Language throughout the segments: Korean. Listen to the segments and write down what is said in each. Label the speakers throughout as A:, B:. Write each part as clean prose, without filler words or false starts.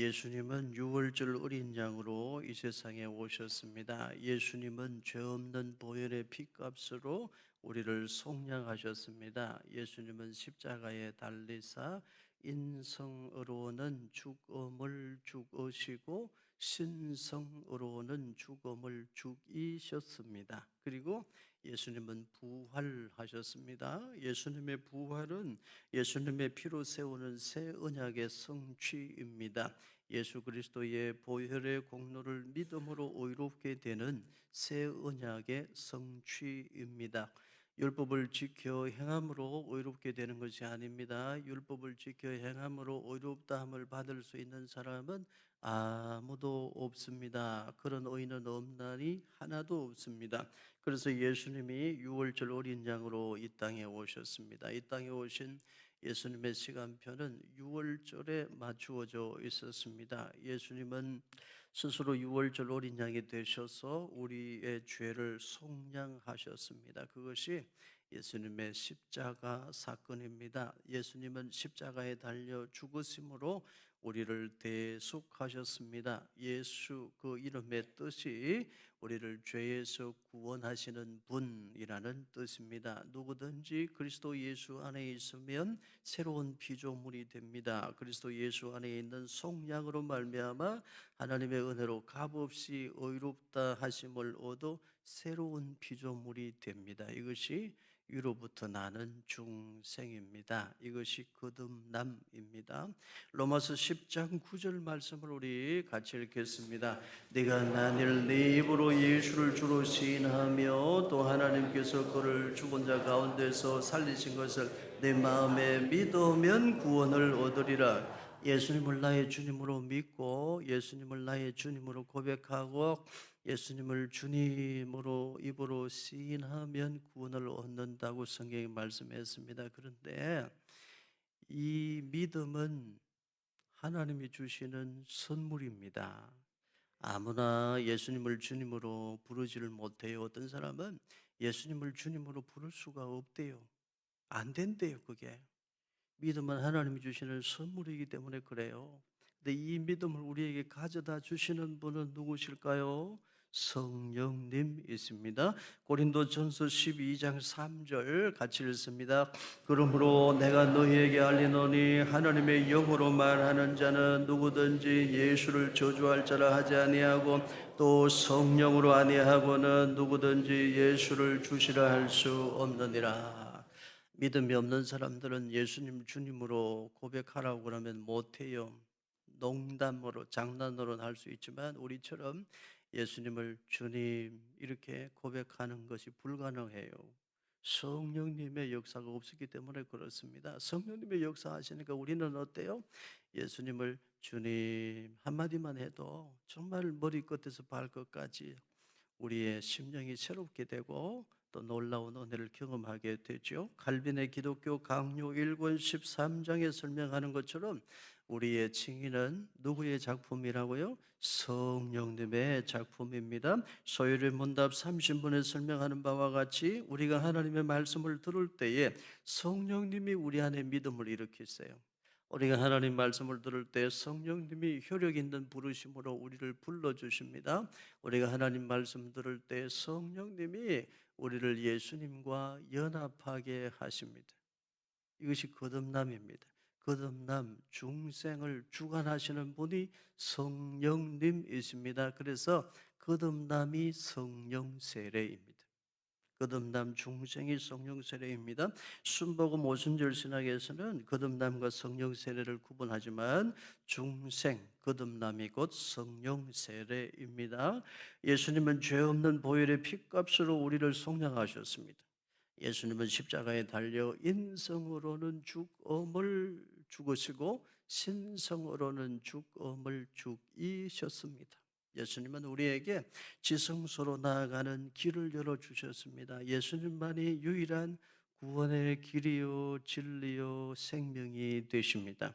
A: 예수님은 유월절 어린 양으로 이 세상에 오셨습니다. 예수님은 죄 없는 보혈의 피값으로 우리를 속량하셨습니다. 예수님은 십자가에 달리사 인성으로는 죽음을 죽으시고 신성으로는 죽음을 죽이셨습니다. 그리고 예수님은 부활하셨습니다. 예수님의 부활은 예수님의 피로 세우는 새 언약의 성취입니다. 예수 그리스도의 보혈의 공로를 믿음으로 의롭게 되는 새 언약의 성취입니다. 율법을 지켜 행함으로 의롭게 되는 것이 아닙니다. 율법을 지켜 행함으로 의롭다함을 받을 수 있는 사람은 아무도 없습니다. 그런 의인은 없나니 하나도 없습니다. 그래서 예수님이 유월절 어린 양으로 이 땅에 오셨습니다. 이 땅에 오신 예수님의 시간표는 유월절에 맞추어져 있었습니다. 예수님은 스스로 유월절 어린 양이 되셔서 우리의 죄를 속량하셨습니다. 그것이 예수님의 십자가 사건입니다. 예수님은 십자가에 달려 죽으심으로 우리를 대속하셨습니다. 예수 그 이름의 뜻이 우리를 죄에서 구원하시는 분이라는 뜻입니다. 누구든지 그리스도 예수 안에 있으면 새로운 피조물이 됩니다. 그리스도 예수 안에 있는 속량으로 말미암아 하나님의 은혜로 값없이 의롭다 하심을 얻어 새로운 피조물이 됩니다. 이것이 위로부터 나는 중생입니다. 이것이 거듭남입니다. 로마서 10장 9절 말씀을 우리 같이 읽겠습니다. 네가 만일 네 입으로 예수를 주로 시인하며 또 하나님께서 그를 죽은 자 가운데서 살리신 것을 내 마음에 믿으면 구원을 얻으리라. 예수님을 나의 주님으로 믿고 예수님을 나의 주님으로 고백하고 예수님을 주님으로 입으로 시인하면 구원을 얻는다고 성경이 말씀했습니다. 그런데 이 믿음은 하나님이 주시는 선물입니다. 아무나 예수님을 주님으로 부르지를 못해요. 어떤 사람은 예수님을 주님으로 부를 수가 없대요. 안 된대요, 그게. 믿음은 하나님이 주시는 선물이기 때문에 그래요. 근데 이 믿음을 우리에게 가져다 주시는 분은 누구실까요? 성령님이십니다. 고린도전서 12장 3절 같이 읽습니다. 그러므로 내가 너희에게 알리노니 하나님의 영으로 말하는 자는 누구든지 예수를 저주할 자라 하지 아니하고 또 성령으로 아니하고는 누구든지 예수를 주시라 할 수 없느니라. 믿음이 없는 사람들은 예수님 주님으로 고백하라고 그러면 못해요. 농담으로 장난으로는 할 수 있지만 우리처럼 예수님을 주님 이렇게 고백하는 것이 불가능해요. 성령님의 역사가 없었기 때문에 그렇습니다. 성령님의 역사 하시니까 우리는 어때요? 예수님을 주님 한마디만 해도 정말 머리끝에서 발끝까지 우리의 심령이 새롭게 되고 또 놀라운 은혜를 경험하게 되죠. 칼빈의 기독교 강요 1권 13장에 설명하는 것처럼 우리의 칭의는 누구의 작품이라고요? 성령님의 작품입니다. 소요리 문답 30분에 설명하는 바와 같이 우리가 하나님의 말씀을 들을 때에 성령님이 우리 안에 믿음을 일으키세요. 우리가 하나님 말씀을 들을 때 성령님이 효력 있는 부르심으로 우리를 불러주십니다. 우리가 하나님 말씀 들을 때 성령님이 우리를 예수님과 연합하게 하십니다. 이것이 거듭남입니다. 거듭남, 중생을 주관하시는 분이 성령님이십니다. 그래서 거듭남이 성령 세례입니다. 거듭남 중생이 성령 세례입니다. 순복음 오순절 신학에서는 거듭남과 성령 세례를 구분하지만 중생 거듭남이 곧 성령 세례입니다. 예수님은 죄 없는 보혈의 피값으로 우리를 속량하셨습니다. 예수님은 십자가에 달려 인성으로는 죽음을 죽으시고 신성으로는 죽음을 죽이셨습니다. 예수님은 우리에게 지성소로 나아가는 길을 열어주셨습니다. 예수님만이 유일한 구원의 길이요 진리요 생명이 되십니다.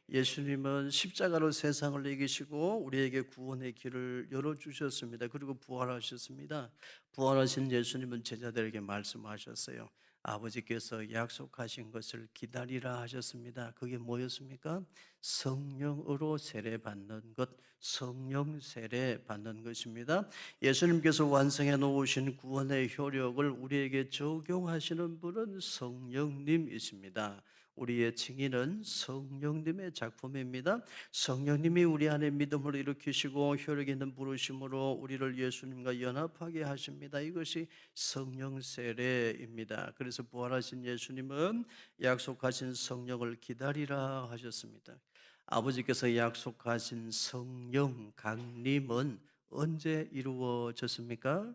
A: 예수님은 십자가로 세상을 이기시고 우리에게 구원의 길을 열어주셨습니다. 그리고 부활하셨습니다. 부활하신 예수님은 제자들에게 말씀하셨어요. 아버지께서 약속하신 것을 기다리라 하셨습니다. 그게 뭐였습니까? 성령으로 세례받는 것, 성령 세례 받는 것입니다. 예수님께서 완성해 놓으신 구원의 효력을 우리에게 적용하시는 분은 성령님이십니다. 우리의 증인은 성령님의 작품입니다. 성령님이 우리 안에 믿음을 일으키시고 효력 있는 부르심으로 우리를 예수님과 연합하게 하십니다. 이것이 성령 세례입니다. 그래서 부활하신 예수님은 약속하신 성령을 기다리라 하셨습니다. 아버지께서 약속하신 성령 강림은 언제 이루어졌습니까?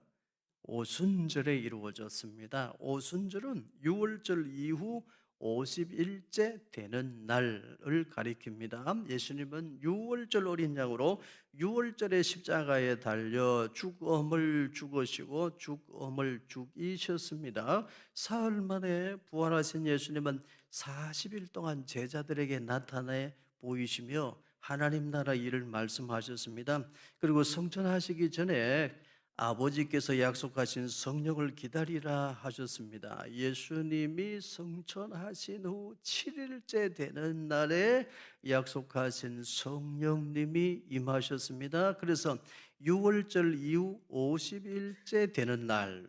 A: 오순절에 이루어졌습니다. 오순절은 유월절 이후 50일째 되는 날을 가리킵니다. 예수님은 유월절 어린 양으로 유월절에 십자가에 달려 죽음을 죽으시고 죽음을 죽이셨습니다. 사흘 만에 부활하신 예수님은 40일 동안 제자들에게 나타내 보이시며 하나님 나라 일을 말씀하셨습니다. 그리고 성천하시기 전에 아버지께서 약속하신 성령을 기다리라 하셨습니다. 예수님이 성천하신 후 7일째 되는 날에 약속하신 성령님이 임하셨습니다. 그래서 6월절 이후 50일째 되는 날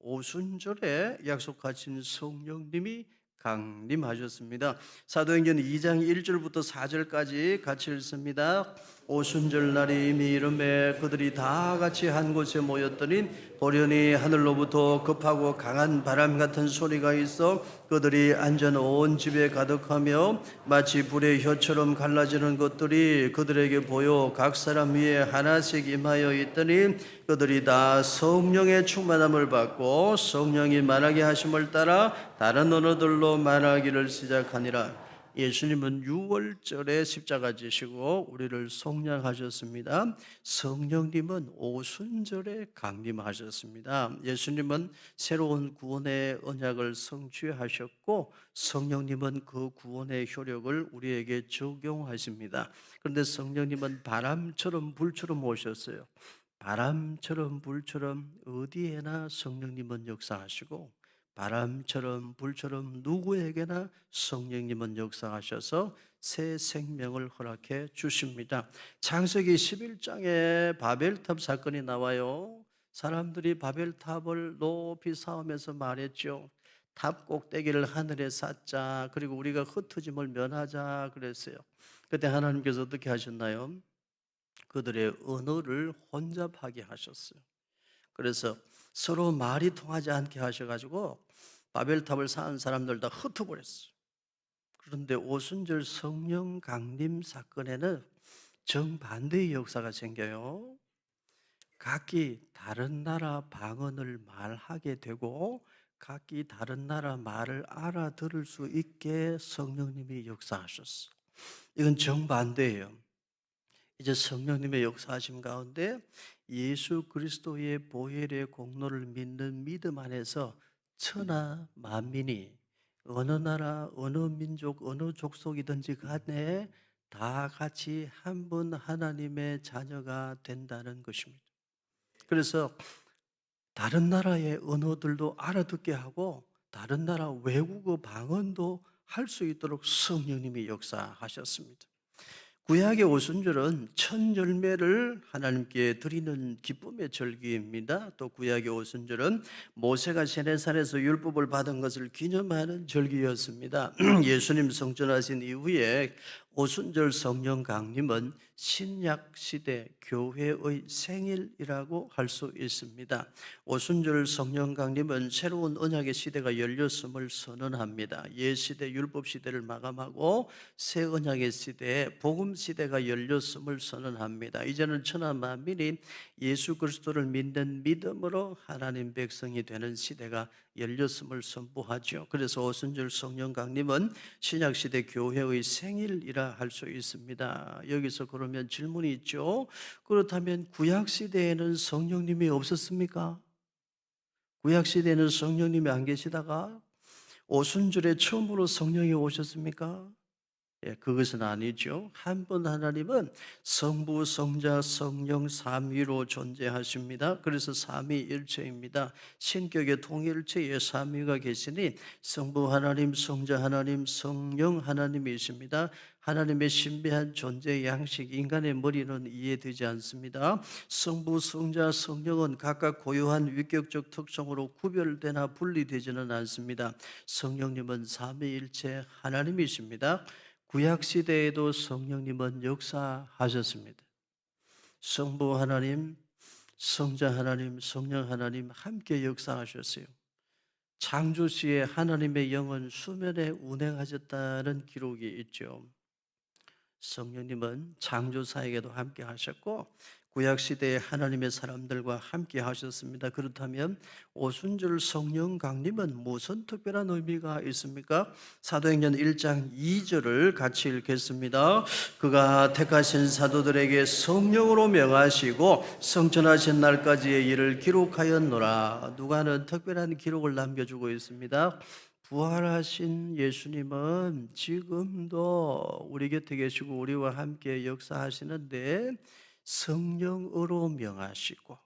A: 오순절에 약속하신 성령님이 강림하셨습니다. 사도행전 2장 1절부터 4절까지 같이 읽습니다. 오순절 날이 이미 이름에 그들이 다 같이 한 곳에 모였더니 돌연히 하늘로부터 급하고 강한 바람 같은 소리가 있어 그들이 앉은 온 집에 가득하며 마치 불의 혀처럼 갈라지는 것들이 그들에게 보여 각 사람 위에 하나씩 임하여 있더니 그들이 다 성령의 충만함을 받고 성령이 말하게 하심을 따라 다른 언어들로 말하기를 시작하니라. 예수님은 6월절에 십자가 지시고 우리를 속량하셨습니다. 성령님은 오순절에 강림하셨습니다. 예수님은 새로운 구원의 언약을 성취하셨고 성령님은 그 구원의 효력을 우리에게 적용하십니다. 그런데 성령님은 바람처럼 불처럼 오셨어요. 바람처럼 불처럼 어디에나 성령님은 역사하시고 바람처럼 불처럼 누구에게나 성령님은 역사하셔서 새 생명을 허락해 주십니다. 창세기 11장에 바벨탑 사건이 나와요. 사람들이 바벨탑을 높이 쌓으면서 말했죠. 탑 꼭대기를 하늘에 쌓자. 그리고 우리가 흩어짐을 면하자 그랬어요. 그때 하나님께서 어떻게 하셨나요? 그들의 언어를 혼잡하게 하셨어요. 그래서 서로 말이 통하지 않게 하셔가지고 바벨탑을 쌓은 사람들 다 흩어버렸어요. 그런데 오순절 성령 강림 사건에는 정반대의 역사가 생겨요. 각기 다른 나라 방언을 말하게 되고 각기 다른 나라 말을 알아들을 수 있게 성령님이 역사하셨어요. 이건 정반대예요. 이제 성령님의 역사하심 가운데 예수 그리스도의 보혈의 공로를 믿는 믿음 안에서 천하 만민이 어느 나라, 어느 민족, 어느 족속이든지 간에 다 같이 한 분 하나님의 자녀가 된다는 것입니다. 그래서 다른 나라의 언어들도 알아듣게 하고 다른 나라 외국어 방언도 할 수 있도록 성령님이 역사하셨습니다. 구약의 오순절은 첫 열매를 하나님께 드리는 기쁨의 절기입니다. 또 구약의 오순절은 모세가 시내산에서 율법을 받은 것을 기념하는 절기였습니다. 예수님 성전하신 이후에 오순절 성령 강림은 신약 시대 교회의 생일이라고 할 수 있습니다. 오순절 성령 강림은 새로운 언약의 시대가 열렸음을 선언합니다. 옛 시대 율법 시대를 마감하고 새 언약의 시대에 복음 시대가 열렸음을 선언합니다. 이제는 천하 만민이 예수 그리스도를 믿는 믿음으로 하나님 백성이 되는 시대가 열렸음을 선포하죠. 그래서 오순절 성령 강림은 신약 시대 교회의 생일이라 할 수 있습니다. 여기서 그러면 질문이 있죠. 그렇다면 구약 시대에는 성령님이 없었습니까? 구약 시대에는 성령님이 안 계시다가 오순절에 처음으로 성령이 오셨습니까? 예, 그것은 아니죠. 한 분 하나님은 성부, 성자, 성령 삼위로 존재하십니다. 그래서 삼위일체입니다. 신격의 통일체에 삼위가 계시니 성부 하나님, 성자 하나님, 성령 하나님이십니다. 하나님의 신비한 존재 양식, 인간의 머리는 이해되지 않습니다. 성부, 성자, 성령은 각각 고유한 위격적 특성으로 구별되나 분리되지는 않습니다. 성령님은 삼위일체 하나님이십니다. 구약 시대에도 성령님은 역사하셨습니다. 성부 하나님, 성자 하나님, 성령 하나님 함께 역사하셨어요. 창조 시에 하나님의 영은 수면에 운행하셨다는 기록이 있죠. 성령님은 창조사에게도 함께 하셨고 구약 시대에 하나님의 사람들과 함께 하셨습니다. 그렇다면 오순절 성령 강림은 무슨 특별한 의미가 있습니까? 사도행전 1장 2절을 같이 읽겠습니다. 그가 택하신 사도들에게 성령으로 명하시고 성천하신 날까지의 일을 기록하였노라. 누가는 특별한 기록을 남겨주고 있습니다. 부활하신 예수님은 지금도 우리 곁에 계시고 우리와 함께 역사하시는데 성령으로 명하시고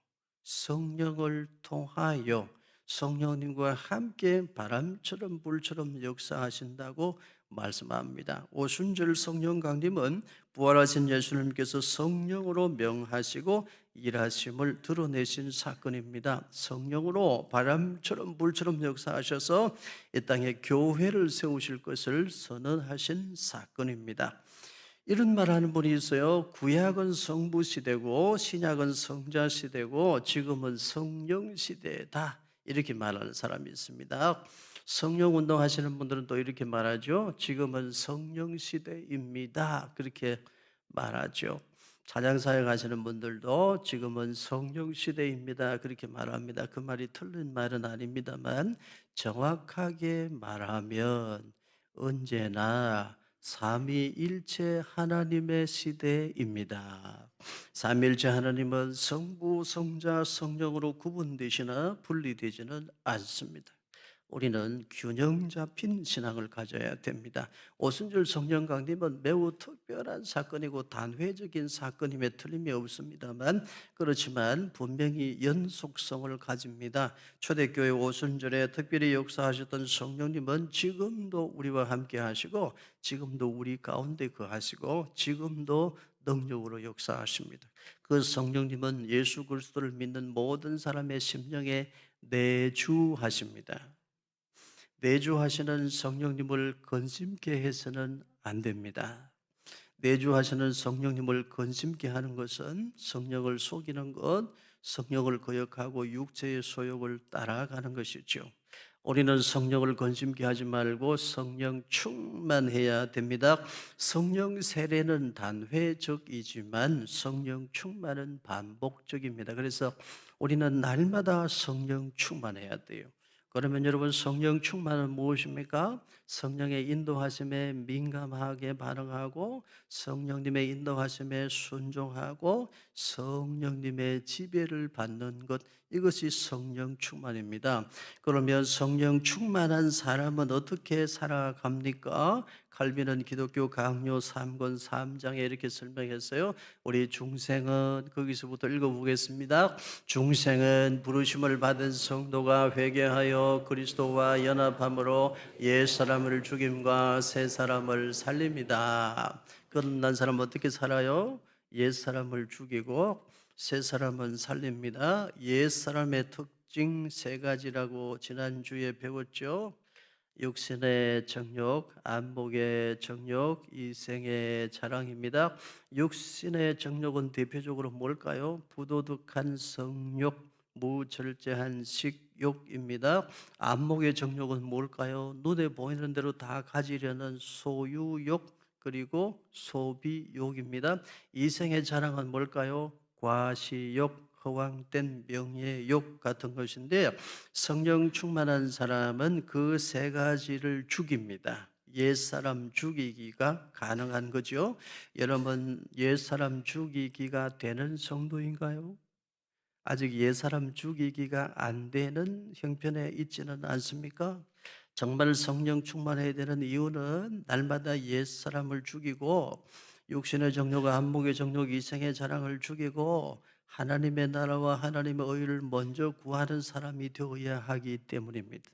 A: 성령을 통하여 성령님과 함께 바람처럼 불처럼 역사하신다고 말씀합니다. 오순절 성령 강림은 부활하신 예수님께서 성령으로 명하시고 일하심을 드러내신 사건입니다. 성령으로 바람처럼 불처럼 역사하셔서 이 땅에 교회를 세우실 것을 선언하신 사건입니다. 이런 말하는 분이 있어요. 구약은 성부 시대고 신약은 성자 시대고 지금은 성령 시대다, 이렇게 말하는 사람이 있습니다. 성령 운동 하시는 분들은 또 이렇게 말하죠. 지금은 성령 시대입니다, 그렇게 말하죠. 찬양 사역하시는 분들도 지금은 성령 시대입니다, 그렇게 말합니다. 그 말이 틀린 말은 아닙니다만 정확하게 말하면 언제나 삼위일체 하나님의 시대입니다. 삼위일체 하나님은 성부, 성자, 성령으로 구분되시나 분리되지는 않습니다. 우리는 균형 잡힌 신앙을 가져야 됩니다. 오순절 성령 강림은 매우 특별한 사건이고 단회적인 사건임에 틀림이 없습니다만, 그렇지만 분명히 연속성을 가집니다. 초대교회 오순절에 특별히 역사하셨던 성령님은 지금도 우리와 함께 하시고 지금도 우리 가운데 거하시고 지금도 능력으로 역사하십니다. 그 성령님은 예수 그리스도를 믿는 모든 사람의 심령에 내주하십니다. 내주하시는 성령님을 건심케 해서는 안 됩니다. 내주하시는 성령님을 건심케 하는 것은 성령을 속이는 것, 성령을 거역하고 육체의 소욕을 따라가는 것이죠. 우리는 성령을 건심케 하지 말고 성령 충만해야 됩니다. 성령 세례는 단회적이지만 성령 충만은 반복적입니다. 그래서 우리는 날마다 성령 충만해야 돼요. 그러면 여러분, 성령 충만은 무엇입니까? 성령의 인도하심에 민감하게 반응하고 성령님의 인도하심에 순종하고 성령님의 지배를 받는 것, 이것이 성령 충만입니다. 그러면 성령 충만한 사람은 어떻게 살아갑니까? 칼빈은 기독교 강요 3권 3장에 이렇게 설명했어요. 우리 중생은, 거기서부터 읽어보겠습니다. 중생은 부르심을 받은 성도가 회개하여 그리스도와 연합함으로 옛 사람을 죽임과 새 사람을 살립니다. 끝난 사람은 어떻게 살아요? 옛 사람을 죽이고 새 사람은 살립니다. 옛 사람의 특징 세 가지라고 지난주에 배웠죠. 육신의 정욕, 안목의 정욕, 이생의 자랑입니다. 육신의 정욕은 대표적으로 뭘까요? 부도덕한 성욕, 무절제한 식욕입니다. 안목의 정욕은 뭘까요? 눈에 보이는 대로 다 가지려는 소유욕, 그리고 소비욕입니다. 이생의 자랑은 뭘까요? 과시욕, 허황된 명예욕 같은 것인데, 성령 충만한 사람은 그 세 가지를 죽입니다. 옛사람 죽이기가 가능한 거죠. 여러분, 옛사람 죽이기가 되는 성도인가요? 아직 옛사람 죽이기가 안 되는 형편에 있지는 않습니까? 정말 성령 충만해야 되는 이유는 날마다 옛사람을 죽이고 육신의 정욕과 안목의 정욕, 이생의 자랑을 죽이고 하나님의 나라와 하나님의 의를 먼저 구하는 사람이 되어야 하기 때문입니다.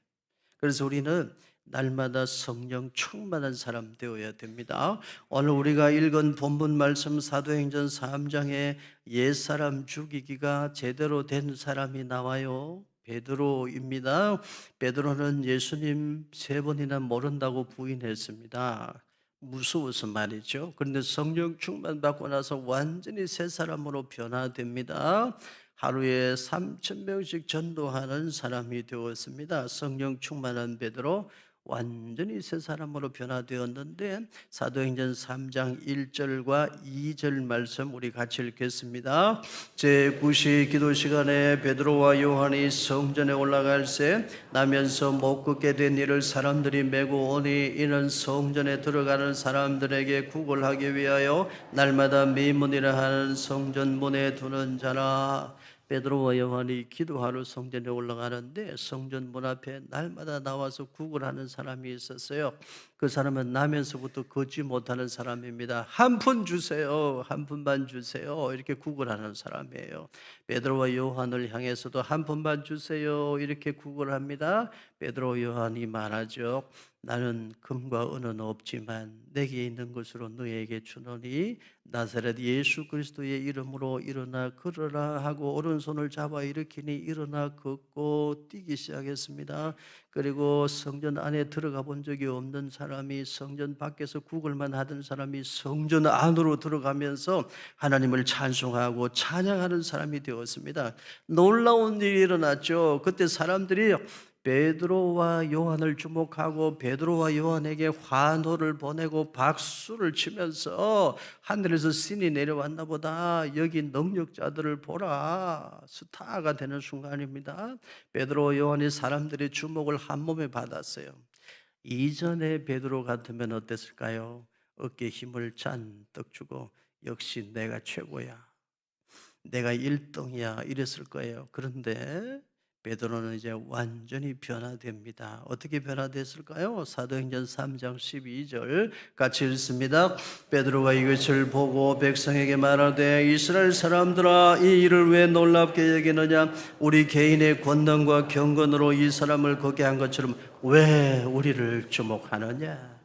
A: 그래서 우리는 날마다 성령 충만한 사람 되어야 됩니다. 오늘 우리가 읽은 본문 말씀 사도행전 3장에 옛사람 죽이기가 제대로 된 사람이 나와요. 베드로입니다. 베드로는 예수님 3번이나 모른다고 부인했습니다. 무서워서 말이죠. 그런데 성령 충만 받고 나서 완전히 새 사람으로 변화됩니다. 하루에 3,000명씩 전도하는 사람이 되었습니다. 성령 충만한 베드로 완전히 새 사람으로 변화되었는데 사도행전 3장 1절과 2절 말씀 우리 같이 읽겠습니다. 제9시 기도 시간에 베드로와 요한이 성전에 올라갈새 나면서 못 걷게 된 이를 사람들이 메고 오니 이는 성전에 들어가는 사람들에게 구걸하기 위하여 날마다 미문이라 하는 성전 문에 두는 자라. 베드로와 요한이 기도하러 성전에 올라가는데 성전 문 앞에 날마다 나와서 구걸하는 사람이 있었어요. 그 사람은 나면서부터 걷지 못하는 사람입니다. 한 푼 주세요, 한 푼만 주세요, 이렇게 구걸하는 사람이에요. 베드로와 요한을 향해서도 한 푼만 주세요, 이렇게 구걸합니다. 베드로 요한이 말하죠. 나는 금과 은은 없지만 내게 있는 것으로 너에게 주노니 나사렛 예수 그리스도의 이름으로 일어나 걸어라 하고 오른손을 잡아 일으키니 일어나 걷고 뛰기 시작했습니다. 그리고 성전 안에 들어가 본 적이 없는 사람이 성전 밖에서 구걸만 하던 사람이 성전 안으로 들어가면서 하나님을 찬송하고 찬양하는 사람이 되었습니다. 놀라운 일이 일어났죠. 그때 사람들이 베드로와 요한을 주목하고 베드로와 요한에게 환호를 보내고 박수를 치면서 하늘에서 신이 내려왔나 보다, 여기 능력자들을 보라, 스타가 되는 순간입니다. 베드로와 요한이 사람들의 주목을 한 몸에 받았어요. 이전에 베드로 같으면 어땠을까요? 어깨에 힘을 잔뜩 주고 역시 내가 최고야, 내가 1등이야 이랬을 거예요. 그런데 베드로는 이제 완전히 변화됩니다. 어떻게 변화됐을까요? 사도행전 3장 12절 같이 읽습니다. 베드로가 이것을 보고 백성에게 말하되 이스라엘 사람들아 이 일을 왜 놀랍게 여기느냐? 우리 개인의 권능과 경건으로 이 사람을 걷게 한 것처럼 왜 우리를 주목하느냐?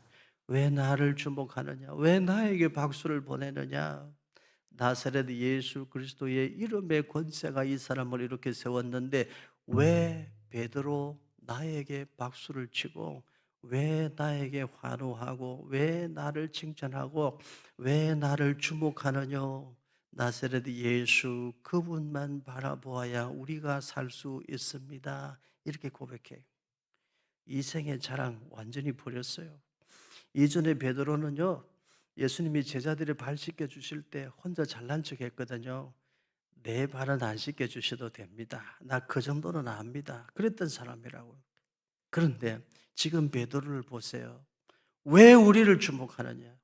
A: 왜 나를 주목하느냐? 왜 나에게 박수를 보내느냐? 나사렛 예수 그리스도의 이름의 권세가 이 사람을 이렇게 세웠는데 왜 베드로 나에게 박수를 치고 왜 나에게 환호하고 왜 나를 칭찬하고 왜 나를 주목하느냐? 나사렛 예수 그분만 바라보아야 우리가 살 수 있습니다. 이렇게 고백해. 이생의 자랑 완전히 버렸어요. 이전에 베드로는요, 예수님이 제자들의 발 씻겨 주실 때 혼자 잘난 척 했거든요. 내 발은 안 씻겨 주셔도 됩니다. 나 그 정도는 압니다. 그랬던 사람이라고요. 그런데 지금 베드로를 보세요. 왜 우리를 주목하느냐?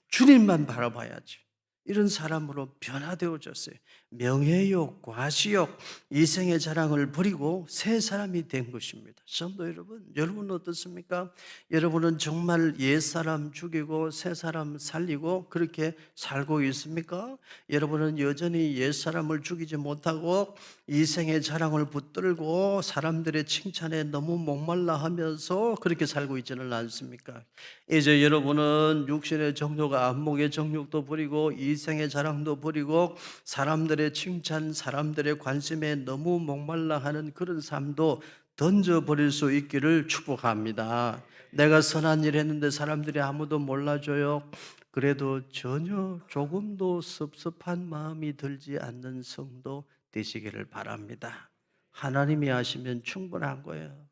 A: 주님만 바라봐야지. 이런 사람으로 변화되어졌어요. 명예욕, 과시욕, 이생의 자랑을 버리고 새 사람이 된 것입니다. 성도 여러분, 여러분은 어떻습니까? 여러분은 정말 옛사람 죽이고 새 사람 살리고 그렇게 살고 있습니까? 여러분은 여전히 옛사람을 죽이지 못하고 이생의 자랑을 붙들고 사람들의 칭찬에 너무 목말라 하면서 그렇게 살고 있지는 않습니까? 이제 여러분은 육신의 정욕과 안목의 정욕도 버리고 이생의 자랑도 버리고 사람들의 칭찬, 사람들의 관심에 너무 목말라 하는 그런 삶도 던져버릴 수 있기를 축복합니다. 내가 선한 일 했는데 사람들이 아무도 몰라줘요. 그래도 전혀 조금도 섭섭한 마음이 들지 않는 성도 되시기를 바랍니다. 하나님이 하시면 충분한 거예요.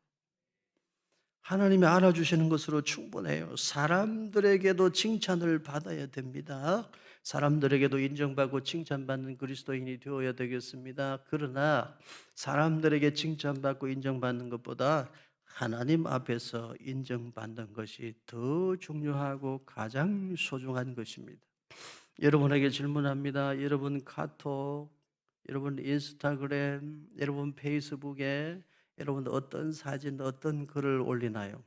A: 하나님이 알아주시는 것으로 충분해요. 사람들에게도 칭찬을 받아야 됩니다. 사람들에게도 인정받고 칭찬받는 그리스도인이 되어야 되겠습니다. 그러나 사람들에게 칭찬받고 인정받는 것보다 하나님 앞에서 인정받는 것이 더 중요하고 가장 소중한 것입니다. 여러분에게 질문합니다. 여러분 카톡, 여러분 인스타그램, 여러분 페이스북에 여러분 어떤 사진, 어떤 글을 올리나요?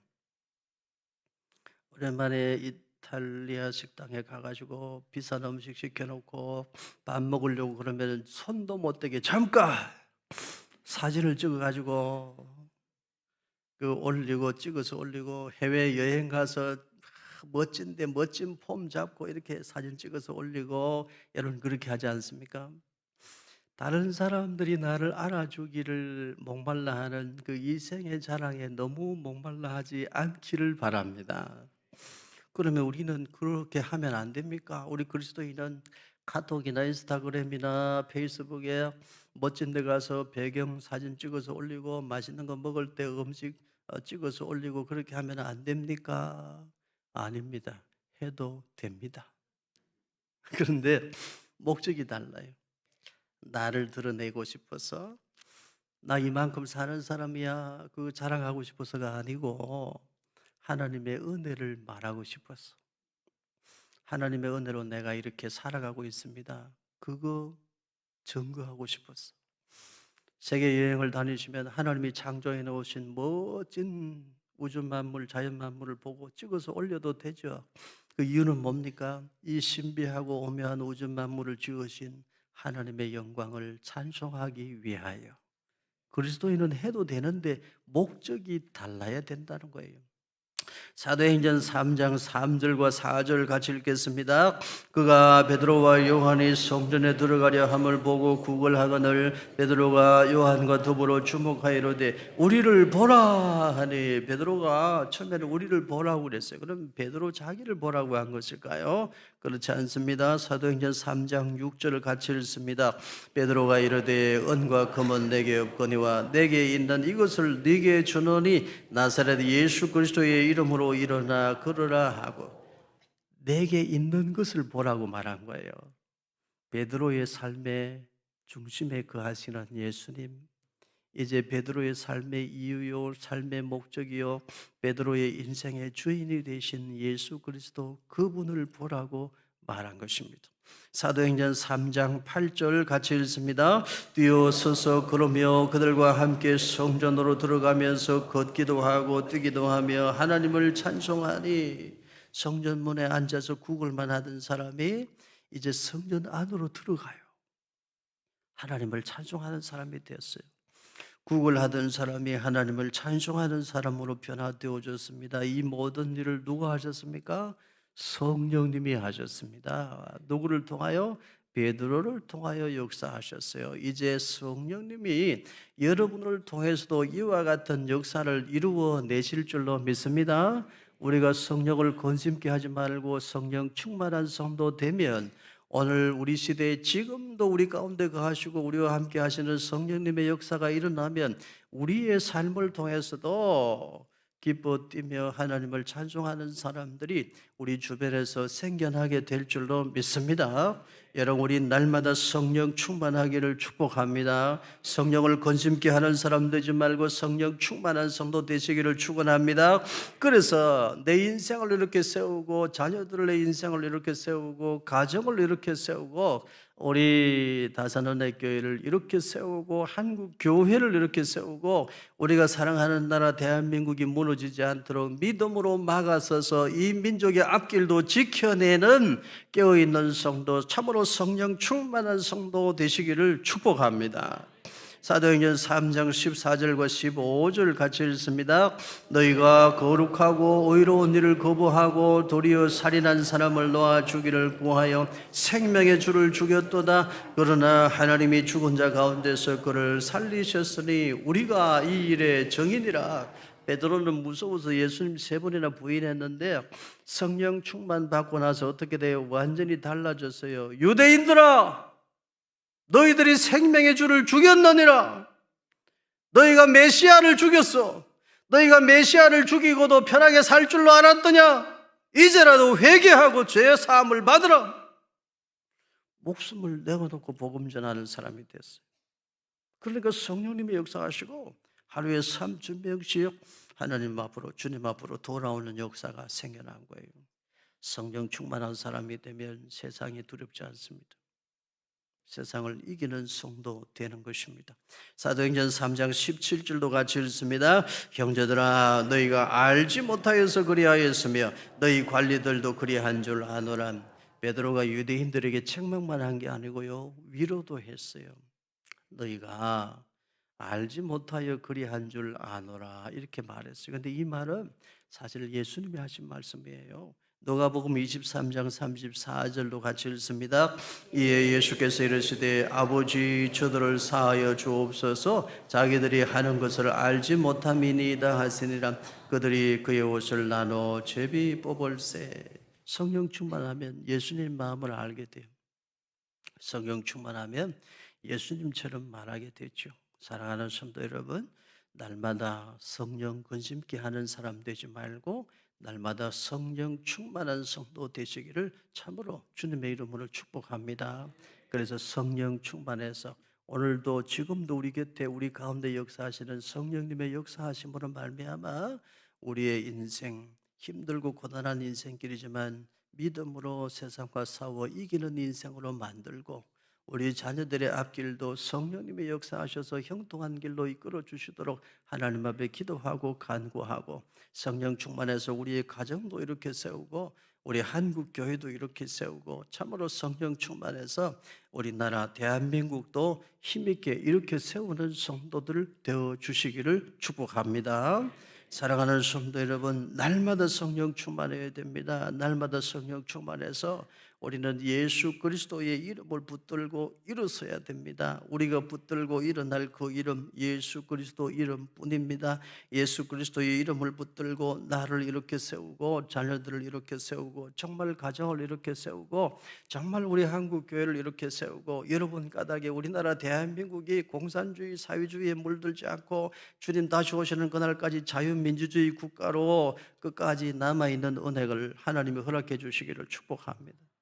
A: 오랜만에 이탈리아 식당에 가가지고 비싼 음식 시켜놓고 밥 먹으려고 그러면 손도 못 대게 잠깐 사진을 찍어가지고 올리고 찍어서 올리고, 해외 여행 가서 멋진데 멋진 폼 잡고 이렇게 사진 찍어서 올리고, 여러분 그렇게 하지 않습니까? 다른 사람들이 나를 알아주기를 목말라 하는 그 이생의 자랑에 너무 목말라 하지 않기를 바랍니다. 그러면 우리는 그렇게 하면 안 됩니까? 우리 그리스도인은 카톡이나 인스타그램이나 페이스북에 멋진 데 가서 배경 사진 찍어서 올리고, 맛있는 거 먹을 때 음식 찍어서 올리고, 그렇게 하면 안 됩니까? 아닙니다. 해도 됩니다. 그런데 목적이 달라요. 나를 드러내고 싶어서, 나 이만큼 사는 사람이야, 그 자랑하고 싶어서가 아니고, 하나님의 은혜를 말하고 싶어서, 하나님의 은혜로 내가 이렇게 살아가고 있습니다, 그거 증거하고 싶었어. 세계 여행을 다니시면 하나님이 창조해 놓으신 멋진 우주 만물, 자연 만물을 보고 찍어서 올려도 되죠. 그 이유는 뭡니까? 이 신비하고 오묘한 우주 만물을 지으신 하나님의 영광을 찬송하기 위하여. 그리스도인은 해도 되는데 목적이 달라야 된다는 거예요. 사도행전 3장 3절과 4절 같이 읽겠습니다. 그가 베드로와 요한이 성전에 들어가려 함을 보고 구걸하거늘 베드로가 요한과 더불어 주목하이로되 우리를 보라 하니, 베드로가 처음에는 우리를 보라고 그랬어요. 그럼 베드로 자기를 보라고 한 것일까요? 그렇지 않습니다. 사도행전 3장 6절을 같이 읽습니다. 베드로가 이르되 은과 금은 내게 없거니와 내게 있는 이것을 네게 주노니 나사렛 예수 그리스도의 이름으로 일어나 걸으라 하고, 내게 있는 것을 보라고 말한 거예요. 베드로의 삶의 중심에 거하시는 예수님, 이제 베드로의 삶의 이유요, 삶의 목적이요, 베드로의 인생의 주인이 되신 예수 그리스도, 그분을 보라고 말한 것입니다. 사도행전 3장 8절 같이 읽습니다. 뛰어서서 걸으며 그들과 함께 성전으로 들어가면서 걷기도 하고 뛰기도 하며 하나님을 찬송하니, 성전문에 앉아서 구걸만 하던 사람이 이제 성전 안으로 들어가요. 하나님을 찬송하는 사람이 되었어요. 구걸하던 사람이 하나님을 찬송하는 사람으로 변화되어졌습니다. 이 모든 일을 누가 하셨습니까? 성령님이 하셨습니다. 누구를 통하여? 베드로를 통하여 역사하셨어요. 이제 성령님이 여러분을 통해서도 이와 같은 역사를 이루어 내실 줄로 믿습니다. 우리가 성령을 건심케 하지 말고 성령 충만한 성도 되면, 오늘 우리 시대에 지금도 우리 가운데 거하시고 우리와 함께 하시는 성령님의 역사가 일어나면 우리의 삶을 통해서도 기뻐 뛰며 하나님을 찬송하는 사람들이 우리 주변에서 생겨나게 될 줄로 믿습니다. 여러분, 우리 날마다 성령 충만하기를 축복합니다. 성령을 건심케 하는 사람 되지 말고 성령 충만한 성도 되시기를 축원합니다. 그래서 내 인생을 이렇게 세우고, 자녀들의 인생을 이렇게 세우고, 가정을 이렇게 세우고, 우리 다산은혜 교회를 이렇게 세우고, 한국 교회를 이렇게 세우고, 우리가 사랑하는 나라 대한민국이 무너지지 않도록 믿음으로 막아서서 이 민족의 앞길도 지켜내는 깨어있는 성도, 참으로 성령 충만한 성도 되시기를 축복합니다. 사도행전 3장 14절과 15절 같이 읽습니다. 너희가 거룩하고 의로운 일을 거부하고 도리어 살인한 사람을 놓아 주기를 구하여 생명의 주를 죽였도다. 그러나 하나님이 죽은 자 가운데서 그를 살리셨으니 우리가 이 일의 정인이라. 베드로는 무서워서 예수님 3번이나 부인했는데, 성령 충만 받고 나서 어떻게 돼요? 완전히 달라졌어요. 유대인들아, 너희들이 생명의 주를 죽였느니라. 너희가 메시아를 죽였어. 너희가 메시아를 죽이고도 편하게 살 줄로 알았더냐? 이제라도 회개하고 죄 사함을 받으라. 목숨을 내어놓고 복음 전하는 사람이 됐어요. 그러니까 성령님이 역사하시고 하루에 3,000명씩 하나님 앞으로, 주님 앞으로 돌아오는 역사가 생겨난 거예요. 성령 충만한 사람이 되면 세상이 두렵지 않습니다. 세상을 이기는 성도 되는 것입니다. 사도행전 3장 17절도 같이 읽습니다. 형제들아 너희가 알지 못하여서 그리하였으며 너희 관리들도 그리한 줄 아노라. 베드로가 유대인들에게 책망만 한 게 아니고요, 위로도 했어요. 너희가 알지 못하여 그리한 줄 아노라 이렇게 말했어요. 그런데 이 말은 사실 예수님이 하신 말씀이에요. 누가복음 23장 34절도 같이 읽습니다. 이에 예수께서 이르시되 아버지 저들을 사하여 주옵소서 자기들이 하는 것을 알지 못함이니이다 하시니라. 그들이 그의 옷을 나눠 제비 뽑을세. 성령 충만하면 예수님 마음을 알게 돼요. 성령 충만하면 예수님처럼 말하게 되죠. 사랑하는 성도 여러분, 날마다 성령 근심케 하는 사람 되지 말고 날마다 성령 충만한 성도 되시기를 참으로 주님의 이름으로 축복합니다. 그래서 성령 충만해서 오늘도 지금도 우리 곁에 우리 가운데 역사하시는 성령님의 역사하심으로 말미암아 우리의 인생, 힘들고 고단한 인생길이지만 믿음으로 세상과 싸워 이기는 인생으로 만들고 우리 자녀들의 앞길도 성령님의 역사하셔서 형통한 길로 이끌어 주시도록 하나님 앞에 기도하고 간구하고 성령 충만해서 우리의 가정도 이렇게 세우고 우리 한국 교회도 이렇게 세우고 참으로 성령 충만해서 우리나라 대한민국도 힘있게 이렇게 세우는 성도들 되어 주시기를 축복합니다. 사랑하는 성도 여러분, 날마다 성령 충만해야 됩니다. 날마다 성령 충만해서 우리는 예수 그리스도의 이름을 붙들고 일어서야 됩니다. 우리가 붙들고 일어날 그 이름 예수 그리스도 이름뿐입니다. 예수 그리스도의 이름을 붙들고 나를 이렇게 세우고 자녀들을 이렇게 세우고 정말 가정을 이렇게 세우고 정말 우리 한국 교회를 이렇게 세우고 여러분 까닭에 우리나라 대한민국이 공산주의 사회주의에 물들지 않고 주님 다시 오시는 그날까지 자유민주주의 국가로 끝까지 남아있는 은혜를 하나님이 허락해 주시기를 축복합니다.